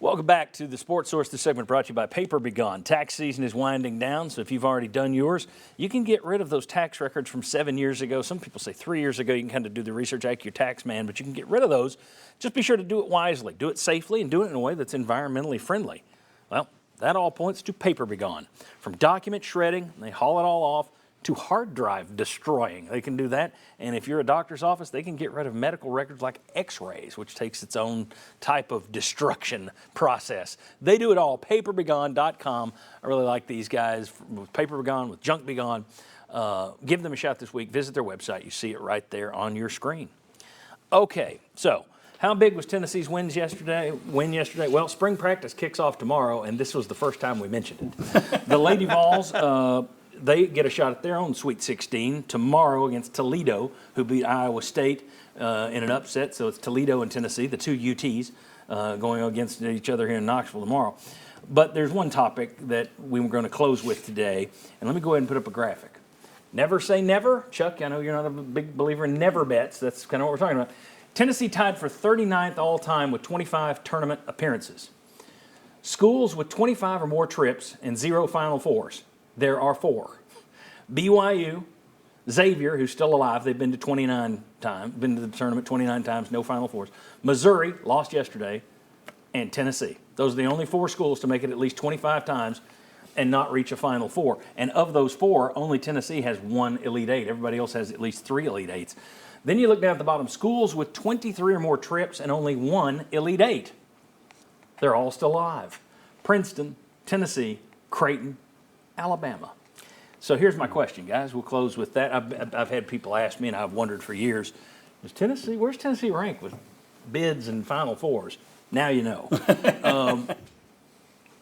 Welcome back to the Sports Source. This segment brought to you by Paper Be Gone. Tax season is winding down, so if you've already done yours, you can get rid of those tax records from 7 years ago. Some people say 3 years ago. You can kind of do the research, act your tax man, but you can get rid of those. Just be sure to do it wisely, do it safely, and do it in a way that's environmentally friendly. Well, that all points to Paper Be Gone. From document shredding, they haul it all off, to hard drive destroying. They can do that. And if you're a doctor's office, they can get rid of medical records like x-rays, which takes its own type of destruction process. They do it all. PaperBeGone.com. I really like these guys with Paper Be Gone, with Junk Be Gone. Give them a shot this week. Visit their website. You see it right there on your screen. Okay, so how big was Tennessee's win yesterday? Well, spring practice kicks off tomorrow, and this was the first time we mentioned it. The Lady Vols, they get a shot at their own Sweet 16 tomorrow against Toledo, who beat Iowa State in an upset. So it's Toledo and Tennessee, the two UTs, going against each other here in Knoxville tomorrow. But there's one topic that we were going to close with today, and let me go ahead and put up a graphic. Never say never. Chuck, I know you're not a big believer in never bets. That's kind of what we're talking about. Tennessee tied for 39th all-time with 25 tournament appearances. Schools with 25 or more trips and 0 Final Fours. There are 4. BYU, Xavier, who's still alive, they've been to 29 times, been to the tournament 29 times, no Final Fours. Missouri, lost yesterday, and Tennessee. Those are the only 4 schools to make it at least 25 times and not reach a Final Four. And of those 4, only Tennessee has 1 Elite Eight. Everybody else has at least 3 Elite Eights. Then you look down at the bottom, schools with 23 or more trips and only 1 Elite Eight. They're all still alive. Princeton, Tennessee, Creighton, Alabama. So here's my question, guys. We'll close with that. I've had people ask me, and I've wondered for years, where's Tennessee ranked with bids and Final Fours? Now you know.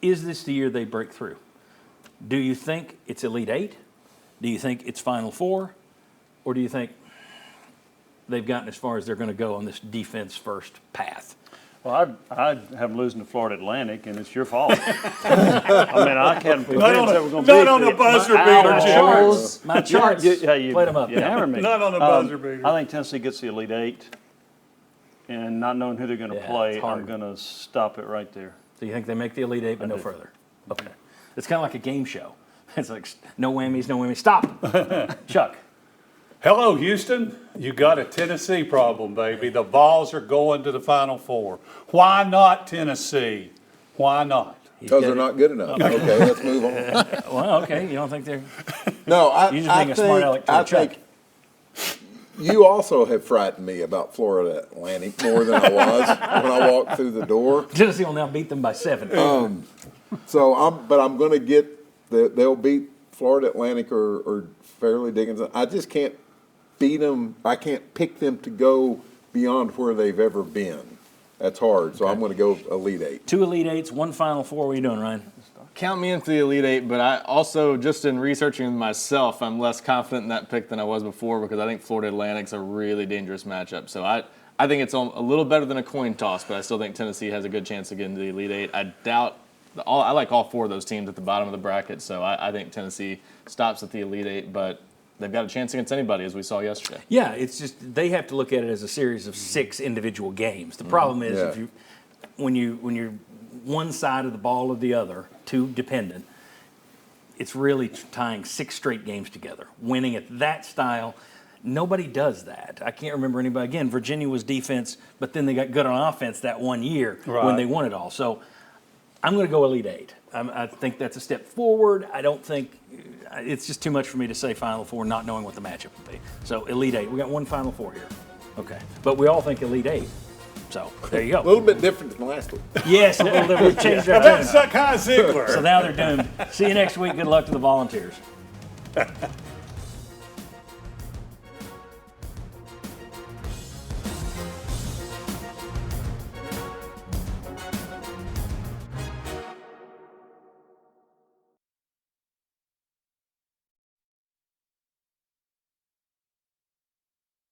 Is this the year they break through? Do you think it's Elite Eight? Do you think it's Final Four? Or do you think they've gotten as far as they're going to go on this defense-first path? Well, I'd have them losing to Florida Atlantic, and it's your fault. I mean, I can't predict that we're going to beat. Not on the buzzer beater, My charts. You played them up. hammer me. Not on the buzzer beater. I think Tennessee gets the Elite Eight, and not knowing who they're going to play, it's hard. I'm going to stop it right there. So you think they make the Elite Eight, but no further? Okay. It's kind of like a game show. It's like no whammies, no whammies. Stop. Chuck. Hello, Houston. You got a Tennessee problem, baby. The Vols are going to the Final Four. Why not Tennessee? Why not? Because they're not good enough. Okay, let's move on. Well, okay. You don't think they're... No, You're just being a smart aleck to Chuck. You also have frightened me about Florida Atlantic more than I was when I walked through the door. Tennessee will now beat them by 7. But I'm going to get they'll beat Florida Atlantic or Fairleigh Dickinson. I just can't beat them. I can't pick them to go beyond where they've ever been. That's hard. So I'm going to go Elite Eight. 2 Elite Eights, 1 Final Four. What are you doing, Ryan? Count me into the Elite Eight, but I also, just in researching myself, I'm less confident in that pick than I was before because I think Florida Atlantic's a really dangerous matchup. So I think it's a little better than a coin toss, but I still think Tennessee has a good chance of getting to the Elite Eight. I like all 4 of those teams at the bottom of the bracket, so I think Tennessee stops at the Elite Eight, but they've got a chance against anybody, as we saw yesterday. Yeah, it's just they have to look at it as a series of 6 individual games. The problem is when you're one side of the ball or the other, too dependent, it's really tying 6 straight games together. Winning at that style, nobody does that. I can't remember anybody. Again, Virginia was defense, but then they got good on offense that one year when they won it all. So I'm going to go Elite Eight. I think that's a step forward. I don't think it's just too much for me to say Final Four not knowing what the matchup will be. So Elite Eight. We got 1 Final Four here. Okay. But we all think Elite Eight. So there you go. A little bit different than last week. Yes, a little different. We've changed our That's tune. Kai Ziegler. So now they're doomed. See you next week. Good luck to the Volunteers.